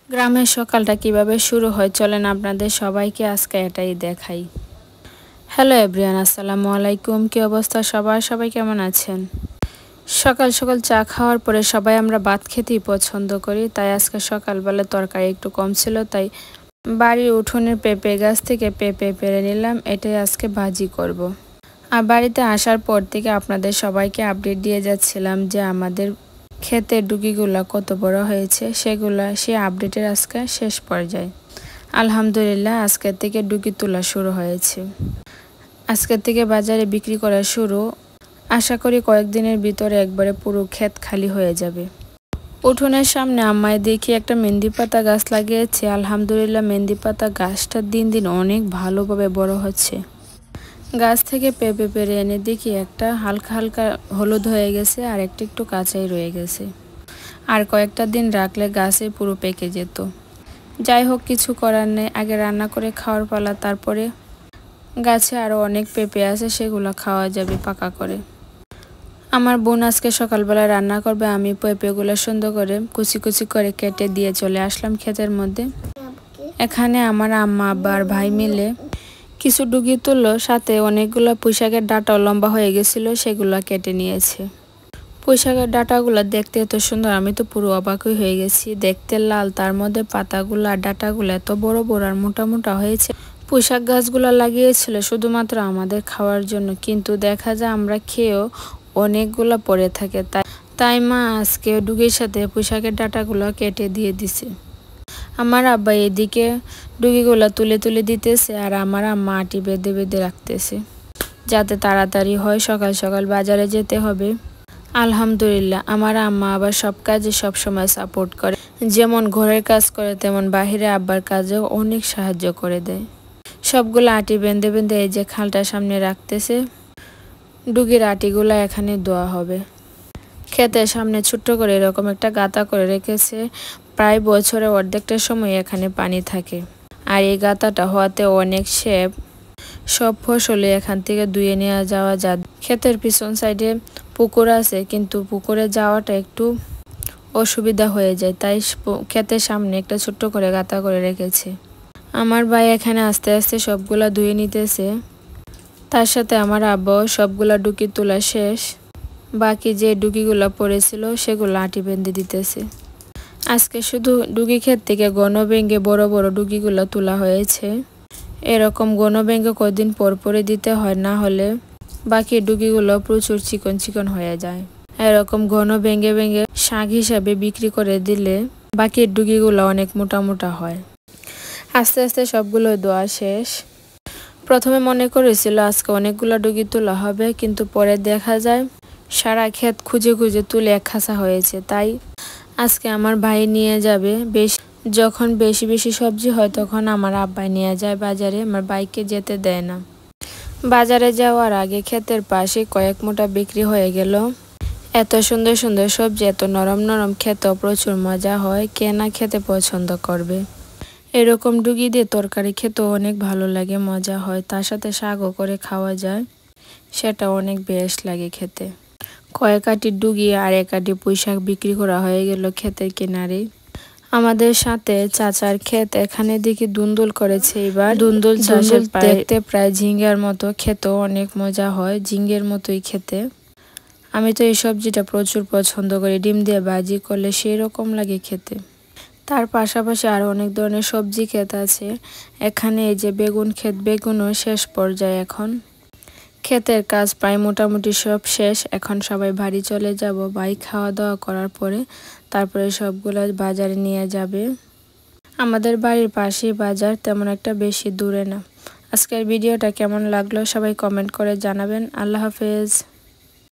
গ্রামের সকালটা কিভাবে শুরু হয় চলেন আপনাদের সবাইকে আজকে এটাই দেখাই। হ্যালো এভরিওয়ান, আসসালামু আলাইকুম। কি অবস্থা সবাই কেমন আছেন? সকাল সকাল চা খাওয়ার পরে সবাই আমরা ভাত খেতেই পছন্দ করি, তাই আজকে সকালবেলা তরকারি একটু কম ছিল, তাই বাড়ির উঠোনের পেঁপে গাছ থেকে পেঁপে পেরে নিলাম। এটাই আজকে ভাজি করব। আর বাড়িতে আসার পর থেকে আপনাদের সবাইকে আপডেট দিয়ে যাচ্ছিলাম যে আমাদের ক্ষেতের ডুগিগুলা কত বড় হয়েছে, সে আপডেটের আজকে শেষ পর্যায়ে। আলহামদুলিল্লাহ আজকের থেকে ডুগি তোলা শুরু হয়েছে। আজকের থেকে বাজারে বিক্রি করা শুরু। আশা করি কয়েকদিনের ভিতরে একবারে পুরো ক্ষেত খালি হয়ে যাবে। উঠোনের সামনে আম্মায় দেখি একটা মেহেন্দি পাতা গাছ লাগিয়েছে। আলহামদুলিল্লাহ মেহেন্দি পাতা গাছটা দিন দিন অনেক ভালোভাবে বড় হচ্ছে। গাছ থেকে পেঁপে পেরে এনে দেখি একটা হালকা হালকা হলুদ হয়ে গেছে আর একটা একটু কাঁচাই রয়ে গেছে। আর কয়েকটা দিন রাখলে গাছে পুরো পেকে যেত। যাই হোক, কিছু করার নেই, আগে রান্না করে খাওয়ার পালা। তারপরে গাছে আরও অনেক পেঁপে আছে, সেগুলো খাওয়া যাবে পাকা করে। আমার বোন আজকে সকালবেলা রান্না করবে। আমি পেঁপেগুলো সুন্দর করে কুচি কুচি করে কেটে দিয়ে চলে আসলাম ক্ষেতের মধ্যে। এখানে আমার আম্মা আব্বা আর ভাই মিলে কিছু ডুগি তুললো, সাথে অনেকগুলো পুঁইশাকের ডাঁটাও লম্বা হয়ে গেছিলো, সেগুলো কেটে নিয়েছে। পুঁইশাকের ডাঁটাগুলো দেখতে এত সুন্দর, আমি তো পুরো অবাকই হয়ে গেছি। দেখতে লাল, তার মধ্যে পাতাগুলো আর ডাঁটাগুলো এত বড় বড় আর মোটা মোটা হয়েছে। পুঁইশাক গাছগুলো লাগিয়েছিল শুধুমাত্র আমাদের খাওয়ার জন্য, কিন্তু দেখা যায় আমরা খেয়েও অনেকগুলো পড়ে থাকে। তাই মা আজকে ডুগির সাথে পুঁইশাকের ডাঁটাগুলো কেটে দিয়ে দিছে। আমার আব্বা এদিকে ডুগিগুলো তুলে তুলে দিতেছে আর আমার আম্মা আটি বেঁধে বেঁধে রাখতেছে যাতে তাড়াতাড়ি হয়। সকাল সকাল বাজারে যেতে হবে। আলহামদুলিল্লাহ আমার আম্মা আবার সব কাজে সবসময় সাপোর্ট করে, যেমন ঘরের কাজ করে তেমন বাহিরে আব্বার কাজেও অনেক সাহায্য করে দেয়। সবগুলো আটি বেঁধে বেঁধে এই যে খালটার সামনে রাখতেছে। ডুগির আটিগুলো এখানে দেওয়া হবে। ক্ষেতের সামনে ছোট্ট করে এরকম একটা গাঁথা করে রেখেছে। প্রায় বছরে অর্ধেকটা সময় এখানে পানি থাকে, আর এই গাঁথাটা হওয়াতে অনেক সব ফসলে এখান থেকে ধুয়ে নেওয়া যাওয়া যায়। ক্ষেতের পিছন সাইডে পুকুর আছে, কিন্তু পুকুরে যাওয়াটা একটু অসুবিধা হয়ে যায়, তাই ক্ষেতের সামনে একটা ছোট্ট করে গাঁথা করে রেখেছে। আমার ভাই এখানে আস্তে আস্তে সবগুলা ধুয়ে নিতেছে। তার সাথে আমার আব্বাও সবগুলা ডুগি তোলা শেষ। বাকি যে ডুগিগুলো পড়েছিল সেগুলো আটি বেঁধে দিতেছে। আজকে শুধু ডুগি ক্ষেত থেকে ঘন ভেঙে বড় বড় ডুগিগুলো তোলা হয়েছে। এরকম ঘন ভেঙে কদিন পর পরে দিতে হয়, না হলে বাকি ডুগিগুলো প্রচুর চিকন চিকন হয়ে যায়। এরকম ঘন ভেঙে ভেঙে শাক হিসাবে বিক্রি করে দিলে বাকি ডুগিগুলো অনেক মোটা মোটা হয়। আস্তে আস্তে সবগুলো ধোয়া শেষ। প্রথমে মনে করেছিল আজকে অনেকগুলো ডুগি তোলা হবে, কিন্তু পরে দেখা যায় সারা ক্ষেত খুঁজে খুঁজে তুলে এক খাসা হয়েছে। তাই আজকে আমার ভাই নিয়ে যাবে। যখন বেশি বেশি সবজি হয় তখন আমার আব্বাই নিয়ে যায় বাজারে, আমার ভাইকে যেতে দেয় না। বাজারে যাওয়ার আগে ক্ষেতের পাশে কয়েক মোটা বিক্রি হয়ে গেল। এত সুন্দর সুন্দর সবজি, এত নরম নরম, খেতেও প্রচুর মজা হয়। কে না খেতে পছন্দ করবে? এরকম ডুগি দিয়ে তরকারি খেতেও অনেক ভালো লাগে, মজা হয়। তার সাথে শাকও করে খাওয়া যায়, সেটা অনেক বেশ লাগে খেতে। কয়েক আটি ডুগি আর এক আটি পুঁইশাক বিক্রি করা হয়ে গেল ক্ষেতের কিনারে। আমাদের সাথে চাচার ক্ষেত এখানে দেখি দুন্দুল করেছে। এবার দুন্দুল চাষের দেখতে প্রায় ঝিঙ্গার মতো, খেতেও অনেক মজা হয়, ঝিঙ্গের মতোই খেতে। আমি তো এই সবজিটা প্রচুর পছন্দ করি, ডিম দিয়ে ভাজি করলে সেই রকম লাগে খেতে। তার পাশাপাশি আরও অনেক ধরনের সবজি ক্ষেত আছে এখানে। এই যে বেগুন ক্ষেত, বেগুনও শেষ পর্যায়ে এখন। ক্ষেতের কাজ প্রায় মোটামুটি সব শেষ। এখন সবাই বাড়ি চলে যাব। ভাই খাওয়া দাওয়া করার পরে তারপরে সবগুলো বাজারে নিয়ে যাবে। আমাদের বাড়ির পাশেই বাজার, তেমন একটা বেশি দূরে না। আজকের ভিডিওটা কেমন লাগলো সবাই কমেন্ট করে জানাবেন। আল্লাহ হাফেজ।